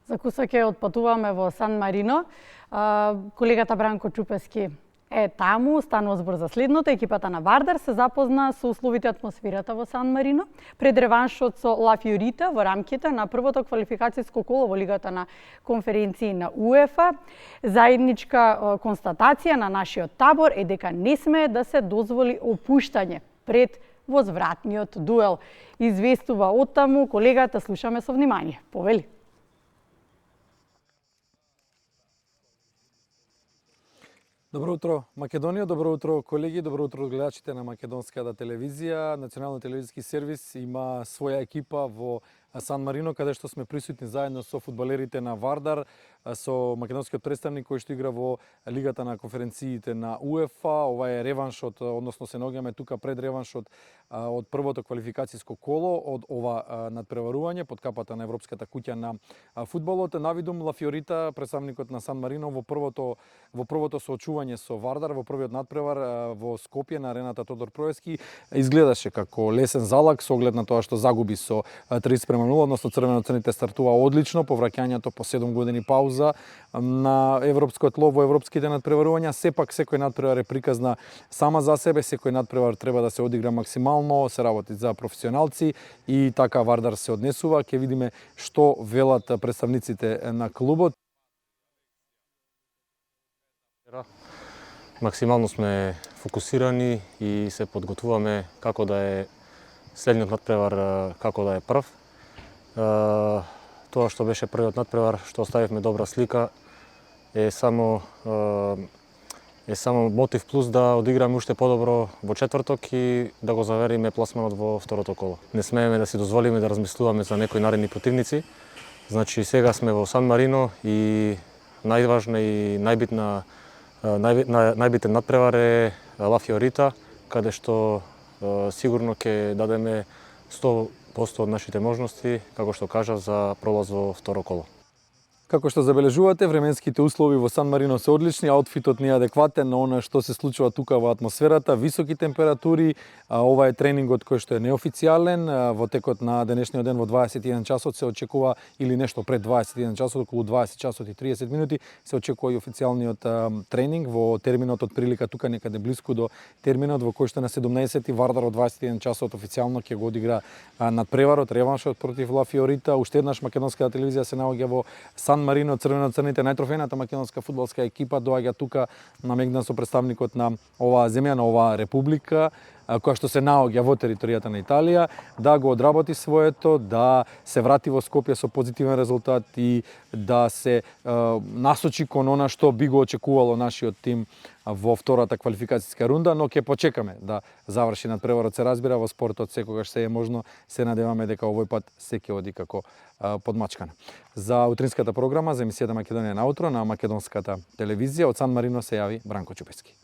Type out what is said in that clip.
За кусок ќе отпатуваме во Сан Марино. Колегата Бранко Чупески е таму, станува збор за следното. Екипата на Вардар се запозна со условите и атмосферата во Сан Марино пред реваншот со Ла Фиорита во рамките на првото квалификацијско коло во Лигата на конференции на УЕФА. Заедничка констатација на нашиот табор е дека не смее да се дозволи опуштање пред возвратниот дуел. Известува оттаму колегата, слушаме со внимание. Повели. Добро утро, Македонија, добро утро, колеги, добро утро гледачите на македонската телевизија. Националниот телевизиски сервис има своја екипа во Сан Марино, каде што сме присутни заедно со фудбалерите на Вардар, со македонскиот представник кој што игра во Лигата на конференциите на УЕФА. Ова е реваншот, односно се наоѓаме тука пред реваншот од првото квалификацијско коло од ова надпреварување под капата на Европската куќа на фудбалот. Навидум Ла Фиорита, представникот на Сан Марино во првото соочување со Вардар, во првиот надпревар во Скопје на арената Тодор Проевски, изгледаше како лесен залак со оглед на тоа што загуби со 30-0, односно црвено-црните стартува одлично по враќањето по 7 години пауза на европското тло во европските надпреварувања. Сепак секој надпревар е приказна сама за себе, секој надпревар треба да се одигра максимално, се работи за професионалци и така Вардар се однесува. Ќе видиме што велат представниците на клубот. Максимално сме фокусирани и се подготвуваме како да е следниот надпревар, како да е прв. Тоа што беше првиот надпревар, што оставивме добра слика, е само мотив плюс да одиграме уште подобро во четврток и да го завериме пласманот во второто коло. Не смееме да си дозволиме да размислуваме за некои наредни противници. Значи сега сме во Сан Марино и најважна и најбитен надпревар е Ла Фиорита, каде што сигурно ќе дадеме 100% од нашите можности, како што кажав, за пролаз во второ коло. Како што забележувате, временските услови во Сан Марино се одлични, аутфитот не е адекватен на она што се случува тука во атмосферата, високи температури. Ова е тренингот кој што е неофицијален. Во текот на денешниот ден во 21 часот се очекува, или нешто пред 21 часот, околу 20 часот и 30 минути, се очекува и официјалниот тренинг во терминот од прилика тука некаде блиску до терминот во кој што на 17 Вардар од 21 часот официјално ќе го одигра надпреварот, реваншот против Ла Фиорита. Уште еднаш македонската телевизија се наоѓа во Сан Марино, црвено-црните, најтрофејната македонска фудбалска екипа доаѓа тука на Мегдан со представникот на оваа земја, на оваа република, која што се наоѓа во територијата на Италија, да го одработи своето, да се врати во Скопје со позитивен резултат и да се насочи кон она што би го очекувало нашиот тим во втората квалификацијска рунда, но ќе почекаме да заврши надпреварот. Се разбира, во спортот секогаш се е можно, се надеваме дека овој пат се ќе оди како подмачкана. За утринската програма, за емисијата Македонија на утро на македонската телевизија, од Сан Марино се јави Бранко Чупески.